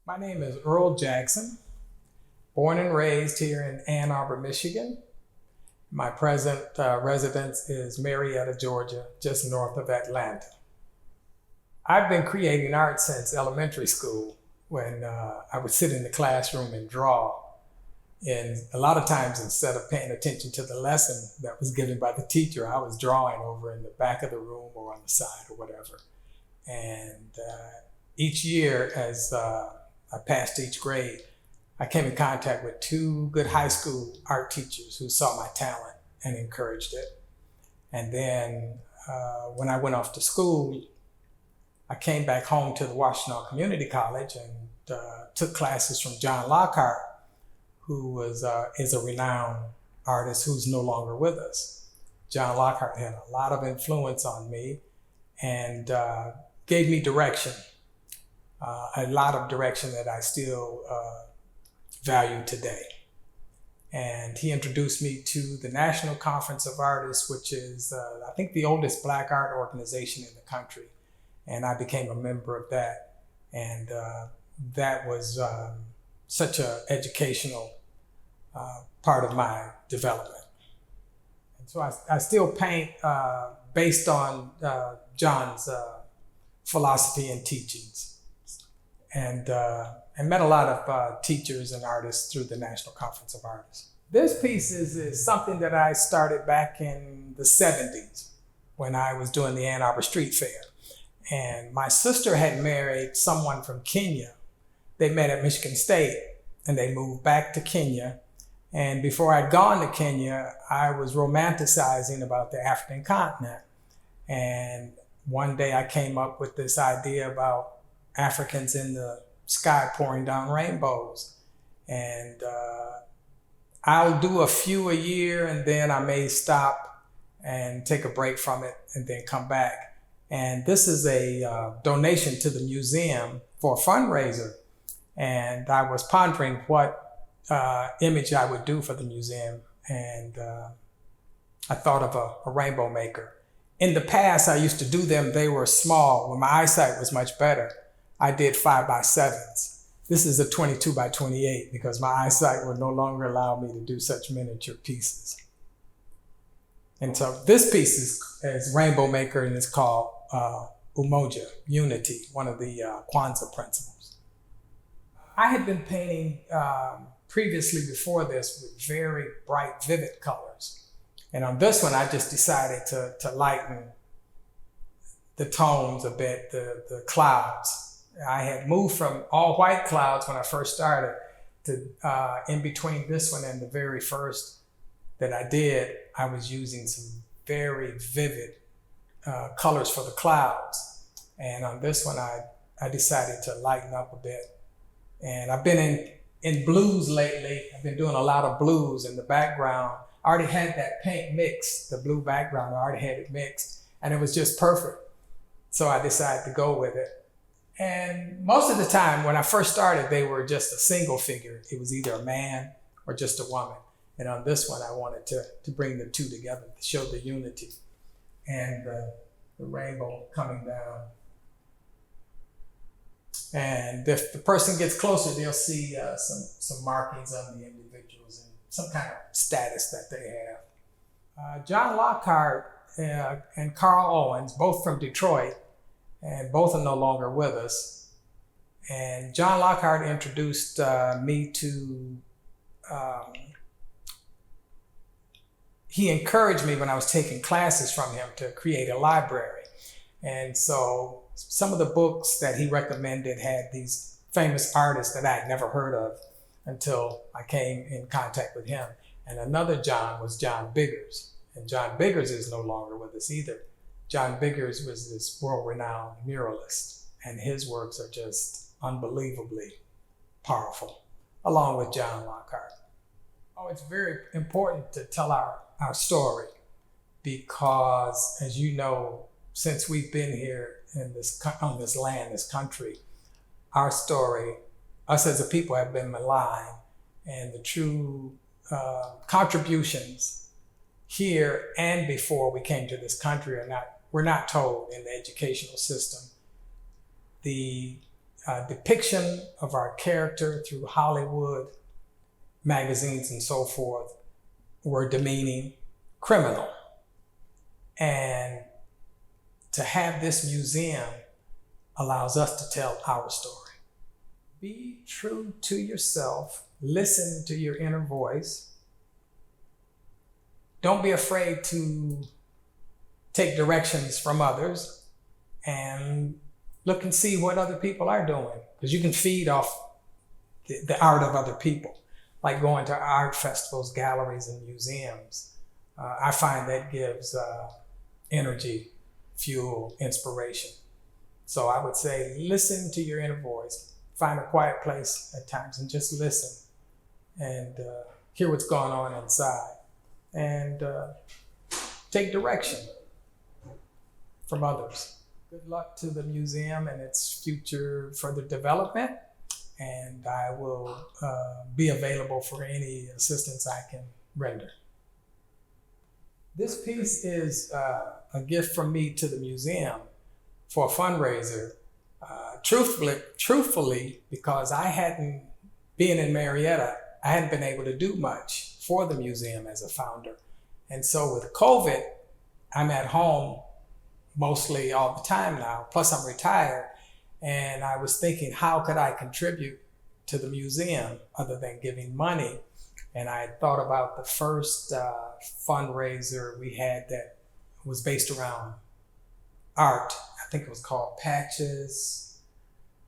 My name is Earl Jackson, born and raised here in Ann Arbor, Michigan. My present residence is Marietta, Georgia, just north of Atlanta. I've been creating art since elementary school when I would sit in the classroom and draw. And a lot of times, instead of paying attention to the lesson that was given by the teacher, I was drawing over in the back of the room or on the side or whatever. And each year, as I passed each grade, I came in contact with two good high school art teachers who saw my talent and encouraged it. And then when I went off to school, I came back home to the Washtenaw Community College and took classes from John Lockhart, who is a renowned artist who's no longer with us. John Lockhart had a lot of influence on me and gave me direction, a lot of direction that I still value today. And he introduced me to the National Conference of Artists, which is, I think, the oldest Black art organization in the country. And I became a member of that. And that was such an educational part of my development. And so I still paint based on John's philosophy and teachings. And met a lot of teachers and artists through the National Conference of Artists. This piece is something that I started back in the 70s when I was doing the Ann Arbor Street Fair. And my sister had married someone from Kenya. They met at Michigan State and they moved back to Kenya. And before I'd gone to Kenya, I was romanticizing about the African continent. And one day I came up with this idea about Africans in the sky pouring down rainbows. And I'll do a few a year and then I may stop and take a break from it and then come back. And this is a donation to the museum for a fundraiser. And I was pondering what image I would do for the museum. And I thought of a rainbow maker. In the past, I used to do them, they were small. When my eyesight was much better, I did 5x7s. This is a 22x28 because my eyesight would no longer allow me to do such miniature pieces. And so this piece is Rainbow Maker and it's called Umoja, unity, one of the Kwanzaa principles. I had been painting previously before this with very bright, vivid colors. And on this one, I just decided to lighten the tones a bit, the clouds. I had moved from all white clouds when I first started to in between this one and the very first that I did, I was using some very vivid colors for the clouds. And on this one, I decided to lighten up a bit. And I've been in blues lately. I've been doing a lot of blues in the background. I already had that paint mixed, the blue background, I already had it mixed, and it was just perfect. So I decided to go with it. And most of the time, when I first started, they were just a single figure. It was either a man or just a woman. And on this one, I wanted to bring the two together, to show the unity and the rainbow coming down. And if the person gets closer, they'll see some markings on the individuals and some kind of status that they have. John Lockhart and Carl Owens, both from Detroit, and both are no longer with us. And John Lockhart introduced me to, he encouraged me when I was taking classes from him to create a library. And so some of the books that he recommended had these famous artists that I had never heard of until I came in contact with him. And another John was John Biggers. And John Biggers is no longer with us either. John Biggers was this world-renowned muralist, and his works are just unbelievably powerful, along with John Lockhart. Oh, it's very important to tell our story because, as you know, since we've been here on this land, this country, our story, us as a people have been maligned, and the true contributions here and before we came to this country were not told in the educational system. The depiction of our character through Hollywood magazines and so forth were demeaning, criminal. And to have this museum allows us to tell our story. Be true to yourself, listen to your inner voice. Don't be afraid to take directions from others and look and see what other people are doing, because you can feed off the art of other people, like going to art festivals, galleries, and museums. I find that gives energy, fuel, inspiration. So I would say listen to your inner voice, find a quiet place at times and just listen and hear what's going on inside, and take direction from others. Good luck to the museum and its future further development, and I will be available for any assistance I can render. This piece is a gift from me to the museum for a fundraiser. Truthfully, because I hadn't been in Marietta, I hadn't been able to do much for the museum as a founder. And so with COVID, I'm at home mostly all the time now, plus I'm retired. And I was thinking, how could I contribute to the museum other than giving money? And I had thought about the first fundraiser we had that was based around art. I think it was called Patches,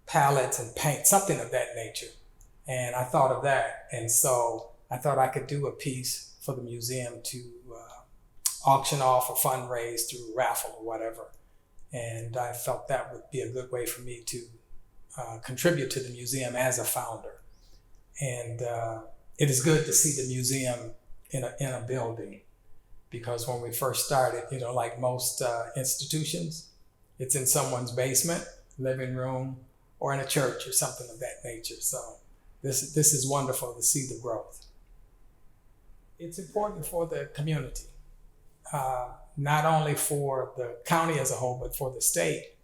Palettes, and Paint, something of that nature. And I thought of that. And so I thought I could do a piece for the museum to auction off or fundraise through raffle or whatever. And I felt that would be a good way for me to contribute to the museum as a founder. And it is good to see the museum in a building, because when we first started, like most institutions, it's in someone's basement, living room, or in a church or something of that nature. So this is wonderful to see the growth. It's important for the community, not only for the county as a whole, but for the state,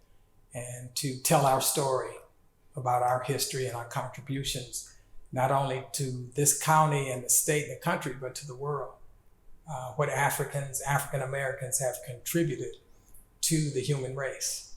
and to tell our story about our history and our contributions, not only to this county and the state and the country, but to the world. What African Americans have contributed to the human race.